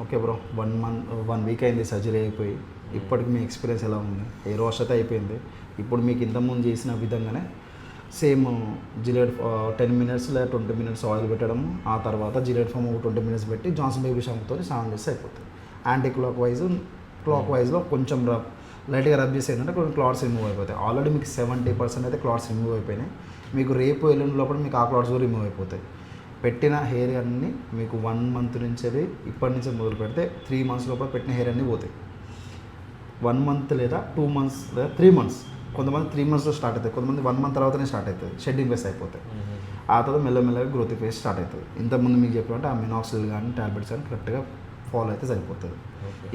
Okay bro, 1 week అయింది surgery అయిపోయి. ఇప్పటికి మీ ఎక్స్పీరియన్స్ ఎలా ఉంది? హెయిర్ వాష్ అయితే అయిపోయింది. ఇప్పుడు మీకు ఇంతకుముందు చేసిన విధంగానే సేమ్ జిలేట్ 10 మినిట్స్ లేదా 20 మినిట్స్ ఆయిల్ పెట్టడం, ఆ తర్వాత జిలేట్ ఫామ్ 20 మినిట్స్ పెట్టి జాన్సన్ బేబీ షాంపూతో స్నానం చేస్తే అయిపోతుంది. యాంటీ క్లాక్ వైజ్లో కొంచెం లైట్గా రబ్ చేసి ఏంటంటే కొన్ని క్లాట్స్ రిమూవ్ అయిపోతాయి. ఆల్రెడీ మీకు 70% అయితే క్లాట్స్ రిమూవ్ అయిపోయినాయి. మీకు రేపు ఎల్లుండి లోపల మీకు ఆ క్లాట్స్ కూడా రిమూవ్ అయిపోతాయి. పెట్టిన హెయిర్ అన్నీ మీకు 1 మంత్ నుంచి ఇప్పటి నుంచి మొదలు పెడితే 3 మంత్స్ లోపల పెట్టిన హెయిర్ అన్నీ పోతాయి. 1 మంత్ లేదా 2 మంత్స్ లేదా 3 మంత్స్, కొంతమంది 3 మంత్స్లో స్టార్ట్ అవుతాయి, కొంతమంది 1 మంత్ తర్వాతనే స్టార్ట్ అవుతుంది, షెడ్డింగ్ ఫేస్ అయిపోతాయి. ఆ తర్వాత మెల్లమెల్లగా గ్రోత్ ఫేస్ స్టార్ట్ అవుతుంది. ఇంతకుముందు మీకు చెప్పినట్టు ఆ మినాక్సిల్ కానీ టాబ్లెట్స్ కానీ కరెక్ట్గా ఫాలో అయితే సరిపోతుంది.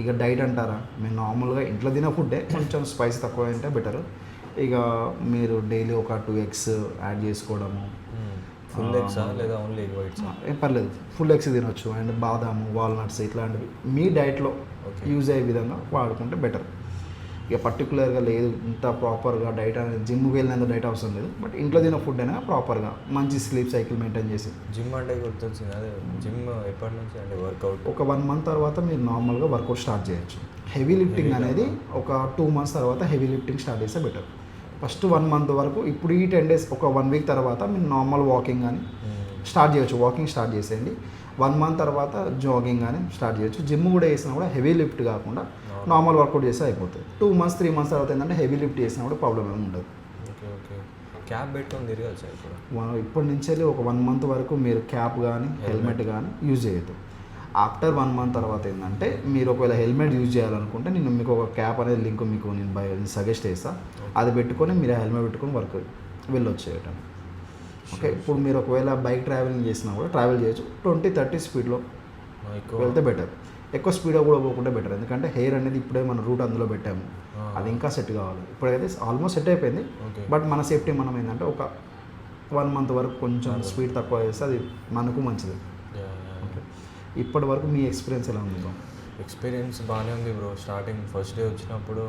ఇక డైట్ అంటారా, మీరు నార్మల్గా ఇంట్లో తినే ఫుడ్డే, కొంచెం స్పైస్ తక్కువ అంటే బెటర్. ఇక మీరు డైలీ ఒక 2 eggs యాడ్ చేసుకోవడము. ఫుల్ ఎగ్స్ లేదా ఓన్లీ ఎగ్ వైట్స్? ఏం పర్లేదు, ఫుల్ ఎగ్స్ తినొచ్చు. అండ్ బాదాము, వాల్నట్స్ ఇట్లాంటివి మీ డైట్లో యూజ్ అయ్యే విధంగా వాడుకుంటే బెటర్. ఇక పర్టికులర్గా లేదు ఇంత ప్రాపర్గా డైట్ అనేది జిమ్కి వెళ్ళినంత డైట్ అవసరం లేదు, బట్ ఇంట్లో తిన ఫుడ్ అయినా ప్రాపర్గా మంచి స్లీప్ సైకిల్ మెయింటైన్ చేసి. జిమ్ అంటే గుర్తొచ్చింది, అదే జిమ్ ఎప్పటి నుంచి అంటే వర్కౌట్? ఒక 1 మంత్ తర్వాత మీరు నార్మల్గా వర్కౌట్ స్టార్ట్ చేయొచ్చు. హెవీ లిఫ్టింగ్ అనేది ఒక 2 months తర్వాత హెవీ లిఫ్టింగ్ స్టార్ట్ చేస్తే బెటర్. ఫస్ట్ 1 month వరకు, ఇప్పుడు ఈ 10 days ఒక 1 week తర్వాత మీరు నార్మల్ వాకింగ్ కానీ స్టార్ట్ చేయొచ్చు. వాకింగ్ స్టార్ట్ చేసేయండి. 1 month తర్వాత జాగింగ్ కానీ స్టార్ట్ చేయొచ్చు. జిమ్ కూడా చేసినా కూడా హెవీ లిఫ్ట్ కాకుండా నార్మల్ వర్కౌట్ చేస్తే అయిపోతుంది. 2 months 3 months తర్వాత ఏంటంటే హెవీ లిఫ్ట్ చేసినా కూడా ప్రాబ్లం ఏమి ఉండదు. Okay okay. క్యాప్ పెట్టుకొని తిరగచ్చు ఇప్పుడు? ఇప్పటి నుంచి ఒక 1 month వరకు మీరు క్యాప్ కానీ హెల్మెట్ కానీ యూజ్ చేయొద్దు. ఆఫ్టర్ 1 month తర్వాత ఏంటంటే మీరు ఒకవేళ హెల్మెట్ యూజ్ చేయాలనుకుంటే నేను మీకు ఒక క్యాప్ అనేది లింక్ మీకు నేను సజెస్ట్ చేస్తాను. అది పెట్టుకొని మీరు ఆ హెల్మెట్ పెట్టుకొని వర్క్ వెళ్ళొచ్చు చేయటం. ఓకే, ఇప్పుడు మీరు ఒకవేళ బైక్ ట్రావెలింగ్ చేసినా కూడా ట్రావెల్ చేయొచ్చు. 20-30 స్పీడ్లో వెళ్తే బెటర్. ఎక్కువ స్పీడ్గా కూడా పోకుండా బెటర్, ఎందుకంటే హెయిర్ అనేది ఇప్పుడే మన రూట్ అందులో పెట్టాము, అది ఇంకా సెట్ కావాలి. ఇప్పుడైతే ఆల్మోస్ట్ సెట్ అయిపోయింది, బట్ మన సేఫ్టీ మనం ఏంటంటే ఒక 1 month వరకు కొంచెం స్పీడ్ తక్కువ చేస్తే అది మనకు మంచిది. ఓకే, ఇప్పటి వరకు మీ ఎక్స్పీరియన్స్ ఎలా ఉంది? ఎక్స్పీరియన్స్ బాగానే ఉంది బ్రో. స్టార్టింగ్ ఫస్ట్ డే వచ్చినప్పుడు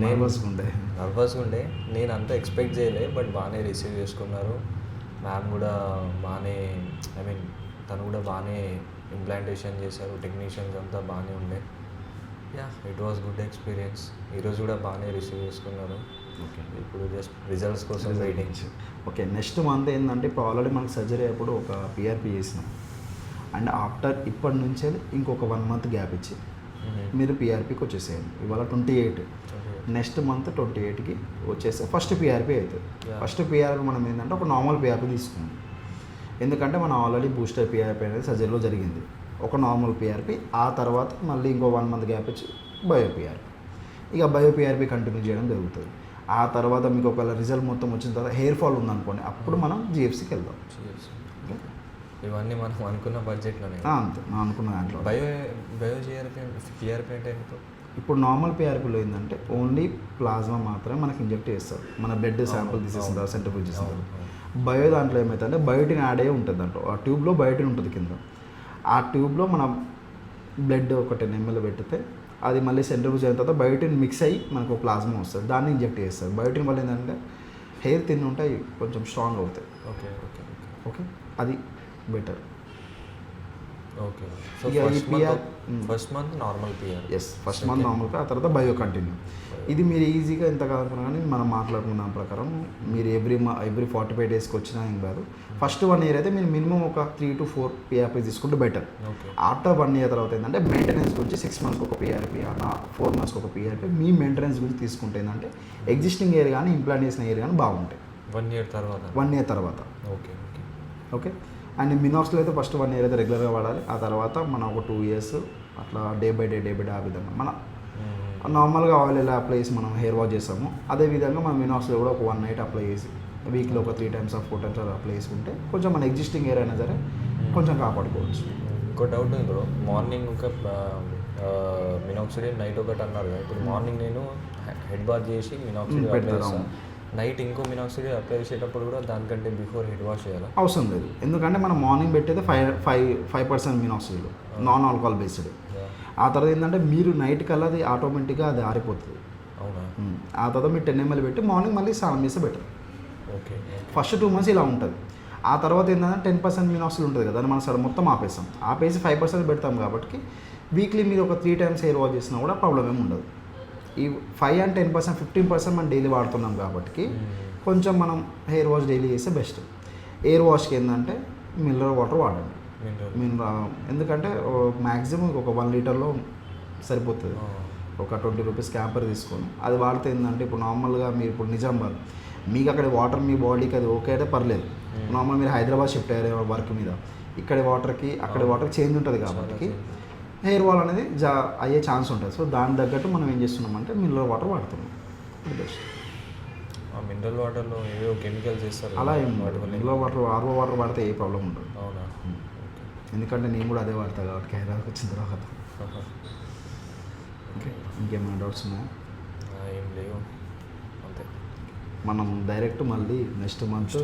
నర్వస్గా ఉండే, నేను అంతా ఎక్స్పెక్ట్ చేయలే, బట్ బాగానే రిసీవ్ చేసుకున్నారు. మ్యామ్ కూడా బాగానే, ఐ మీన్ తను కూడా బాగానే ఇంప్లాంటేషన్ చేశారు. టెక్నీషియన్స్ అంతా బాగానే ఉండే. Yeah, it was good experience. ఈరోజు కూడా బాగానే రిసీవ్ చేసుకున్నారు. ఓకే, ఇప్పుడు జస్ట్ రిజల్ట్స్ కోసం వెయిటింగ్. ఓకే, నెక్స్ట్ మంత్ ఏంటంటే ఇప్పుడు ఆల్రెడీ మనకు సర్జరీ అప్పుడు ఒక పిఆర్పి చేసినాం. అండ్ ఆఫ్టర్ ఇప్పటి నుంచే ఇంకొక 1 month గ్యాప్ ఇచ్చి మీరు పిఆర్పికి వచ్చేసేయండి. ఇవాళ 28, నెక్స్ట్ మంత్ 28కి వచ్చేస్తే ఫస్ట్ పిఆర్పి అవుతుంది. ఫస్ట్ పిఆర్పి మనం ఏంటంటే ఒక నార్మల్ పిఆర్పి తీసుకున్నాం, ఎందుకంటే మనం ఆల్రెడీ బూస్టర్ పిఆర్పి అనేది సర్జరీలో జరిగింది. ఒక నార్మల్ పిఆర్పి, ఆ తర్వాత మళ్ళీ ఇంకో 1 month గ్యాప్ ఇచ్చి బయో పిఆర్పి. ఇక బయో పిఆర్పి కంటిన్యూ చేయడం జరుగుతుంది. ఆ తర్వాత మీకు ఒకవేళ రిజల్ట్ మొత్తం వచ్చిన తర్వాత హెయిర్ ఫాల్ ఉందనుకోండి, అప్పుడు మనం జిఎఫ్సికి వెళ్దాం. ఇవన్నీ మనం అనుకున్న బడ్జెట్లోనే అంతే, మనం అనుకున్న దాంట్లో. బయో పిఆర్పి అంటే ఇప్పుడు నార్మల్ పిఆర్పిలో ఏంటంటే ఓన్లీ ప్లాజ్మా మాత్రమే మనకి ఇంజెక్ట్ చేస్తారు, మన బ్లడ్ శాంపుల్ తీసేస్తారు, సెంట్రిఫ్యూజ్ చేస్తారు. బయో దాంట్లో ఏమవుతుందంటే బయోటిన్ యాడ్ అయ్యి ఉంటుంది దాంట్లో. ఆ ట్యూబ్లో బయోటిన్ ఉంటుంది కింద. ఆ ట్యూబ్లో మన బ్లడ్ ఒక 10 ml పెడితే అది మళ్ళీ సెంట్రిఫ్యూజ్ అయిన తర్వాత బయోటిన్ మిక్స్ అయ్యి మనకు ప్లాజ్మా వస్తుంది, దాన్ని ఇంజెక్ట్ చేస్తారు. బయోటిన్ వల్ల ఏంటంటే హెయిర్ థిన్ ఉంటాయి, కొంచెం స్ట్రాంగ్ అవుతాయి. ఓకే ఓకే ఓకే, అది better. Okay, so first month normal PR. Yes, first month normal, ఆ తర్వాత బయో కంటిన్యూ. ఇది మీరు ఈజీగా ఎంత కాదనుకున్నా కానీ మనం మాట్లాడుకున్న దాని ప్రకారం మీరు ఎవ్రీ 45 daysకి వచ్చినా ఏం కాదు. ఫస్ట్ 1 year అయితే మీరు మినిమం ఒక 3 to 4 పిఆర్పీ తీసుకుంటే బెటర్. ఆఫ్టర్ 1 year తర్వాత ఏంటంటే మెయింటెనెన్స్ గురించి 6 monthsకి ఒక పిఆర్పీ, 4 monthsకి ఒక పిఆర్పీ మీ మెయింటెనెన్స్ గురించి తీసుకుంటే ఏంటంటే ఎగ్జిస్టింగ్ హెయిర్ కానీ ఇంప్లాంట్ చేసిన హెయిర్ కానీ బాగుంటాయి 1 year తర్వాత. 1 year తర్వాత. ఓకే ఓకే ఓకే, అండ్ మినాక్స్లో అయితే ఫస్ట్ 1 year అయితే రెగ్యులర్గా వాడాలి. ఆ తర్వాత మనం ఒక 2 years అట్లా డే బై డే ఆ విధంగా మన నార్మల్గా ఆయిల్ ఎలా అప్లై చేసి మనం హెయిర్ వాష్ చేస్తాము, అదేవిధంగా మనం మినాక్స్లో కూడా ఒక 1 night అప్లై చేసి వీక్లో ఒక 3 times 4 times అలా అప్లై చేసుకుంటే కొంచెం మన ఎగ్జిస్టింగ్ హెయిర్ అయినా సరే కొంచెం కాపాడుకోవచ్చు. ఇంకో డౌట్ ఉంది బ్రో, మార్నింగ్ ఒక మినాక్సిడిన్ నైట్ ఒకటి అన్నారు కదా, ఇప్పుడు మార్నింగ్ నేను హెడ్ బాత్ చేసి మినాక్సిడిన్ అప్లై చేస్తాను, నైట్ ఇంకో మినాక్సిడిన్ అప్లై చేసేటప్పుడు కూడా దానికంటే బిఫోర్ హెడ్ వాష్ చేయాలి? అవసరం లేదు, ఎందుకంటే మనం మార్నింగ్ పెట్టేది 5% మినాక్సిడిన్ నాన్ ఆల్కహాల్ బేస్డ్. ఆ తర్వాత ఏంటంటే మీరు నైట్ కల్లా అది ఆటోమేటిక్గా అది ఆరిపోతుంది. అవునా? ఆ తర్వాత మీరు 10 ml పెట్టి మార్నింగ్ మళ్ళీ స్నానం చేస్తే బెటర్. ఓకే, ఫస్ట్ 2 months ఇలా ఉంటుంది. ఆ తర్వాత ఏంటంటే 10% మినాక్సిల్ ఉంటుంది కదా దాన్ని మనం సరే మొత్తం ఆపేసి 5% పెడతాం కాబట్టి వీక్లీ మీరు ఒక 3 times హెయిర్ వాష్ చేసినా కూడా ప్రాబ్లం ఏమి ఉండదు. ఈ 5 and 10% 15% మనం డైలీ వాడుతున్నాం కాబట్టి కొంచెం మనం హెయిర్ వాష్ డైలీ చేస్తే బెస్ట్. ఎయిర్ వాష్కి ఏంటంటే మినరల్ వాటర్ వాడండి. ఎందుకంటే మ్యాక్సిమం ఒక 1 లీటర్లో సరిపోతుంది. ఒక 20 రూపీస్ క్యాంపర్ తీసుకొని అది వాడితే ఏంటంటే ఇప్పుడు నార్మల్గా మీరు ఇప్పుడు నిజామాబాద్ మీకు అక్కడ వాటర్ మీ బాడీకి అది ఓకే అయితే పర్లేదు. నార్మల్ మీరు హైదరాబాద్ షిఫ్ట్ అయ్యారు వర్క్ మీద, ఇక్కడ వాటర్కి అక్కడ వాటర్ చేంజ్ ఉంటుంది కాబట్టి హెయిర్ వాల్ అనేది అయ్యే ఛాన్స్ ఉంటుంది. సో దాని తగ్గట్టు మనం ఏం చేస్తున్నామంటే మినరల్ వాటర్ వాడుతున్నాం. ఇది బెస్ట్. మినరల్ వాటర్లో ఏవో కెమికల్స్ ఇస్తారు అలా ఏం మినరల్ వాటర్ ఆర్ఓ వాటర్ వాడితే ఏ ప్రాబ్లం ఉండదు. అవునా? ఎందుకంటే నేను కూడా అదే వాడతా కాబట్టి హైదరాబాద్కి వచ్చిన తర్వాత. ఓకే, ఇంకేమైనా డౌట్స్ ఉన్నాయా? ఏం లేవు, అంతే. మనం డైరెక్ట్ మళ్ళీ నెక్స్ట్ మంత్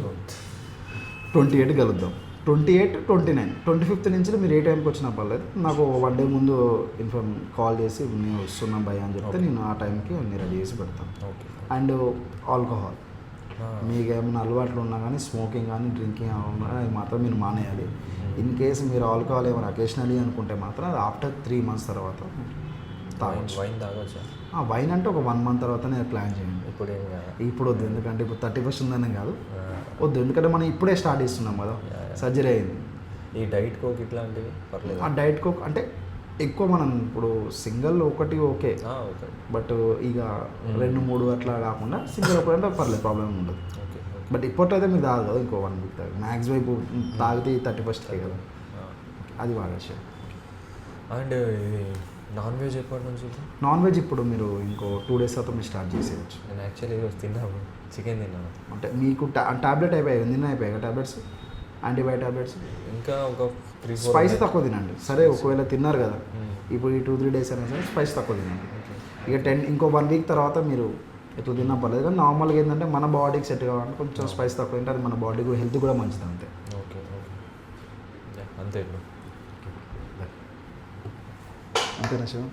28 కలుద్దాం. 28, 29, 25th నుంచి మీరు ఏ టైంకి వచ్చినా పర్లేదు, నాకు 1 day ముందు కాల్ చేసి నేను వస్తున్నా భయ అని చెప్తే నేను ఆ టైంకి అన్ని రెడీ చేసి పెడతాను. ఓకే. అండ్ ఆల్కహాల్ మీకు ఏమైనా అలవాట్లు ఉన్నా కానీ స్మోకింగ్ కానీ డ్రింకింగ్ ఉన్నా అది మాత్రం మీరు మానేయాలి. ఇన్ కేస్ మీరు ఆల్కహాల్ ఏమైనా అకేషనలీ అనుకుంటే మాత్రం అది ఆఫ్టర్ 3 months తర్వాత తాగొచ్చు. వైన్ తాగొచ్చా? వైన్ అంటే ఒక 1 month తర్వాత నేను ప్లాన్ చేయండి. ఇప్పుడు ఏం కాదు. ఇప్పుడు వద్దు, ఎందుకంటే ఇప్పుడు 31st ఉందని కాదు, వద్దు. ఎందుకంటే మనం ఇప్పుడే స్టార్ట్ చేస్తున్నాం కదా, సర్జరీ అయింది. ఈ డైట్ కోక్ ఇట్లాంటివి పర్లేదు? ఆ డైట్ కోక్ అంటే ఎక్కువ మనం ఇప్పుడు సింగిల్ ఒకటి ఓకే, ఓకే. బట్ ఇక 2-3 అట్లా కాకుండా సింగిల్ ఒకటి అంటే పర్లేదు, ప్రాబ్లం ఉండదు. ఓకే. బట్ ఇప్పట్లో అయితే మీరు తాగదు కదా, ఇంకో 1 week తాగు మ్యాక్సిమం. ఇప్పుడు తాగితే 31st కదా, అది వాడచ్చు. అండ్ ఇది నాన్ వెజ్ ఎప్పటి నుంచి? నాన్ వెజ్ ఇప్పుడు మీరు ఇంకో 2 days తర్వాత మీరు స్టార్ట్ చేసేయచ్చు. నేను యాక్చువల్లీ ఈరోజు తిన్నాను, చికెన్ తిన్నాను. అంటే మీకు టాబ్లెట్ అయిపోయాయి, నిన్న అయిపోయాయి టాబ్లెట్స్, యాంటీబయాటిక్ టాబ్లెట్స్. ఇంకా ఒక 3-4 స్పైసీ తక్కువ తినండి. సరే ఒకవేళ తిన్నారు కదా, ఇప్పుడు ఈ 2-3 days అయినా సరే స్పైసీ తక్కువ తినండి. ఇక ఇంకో 1 week తర్వాత మీరు ఎట్లా తిన్నా పర్లేదు. కానీ నార్మల్గా ఏంటంటే మన బాడీకి సెట్ కావాలంటే కొంచెం స్పైసీ తక్కువ తింటే అది మన బాడీ కూడా హెల్త్ కూడా మంచిది. అంతే. ఓకే, అంతే. అంతేనా శివ?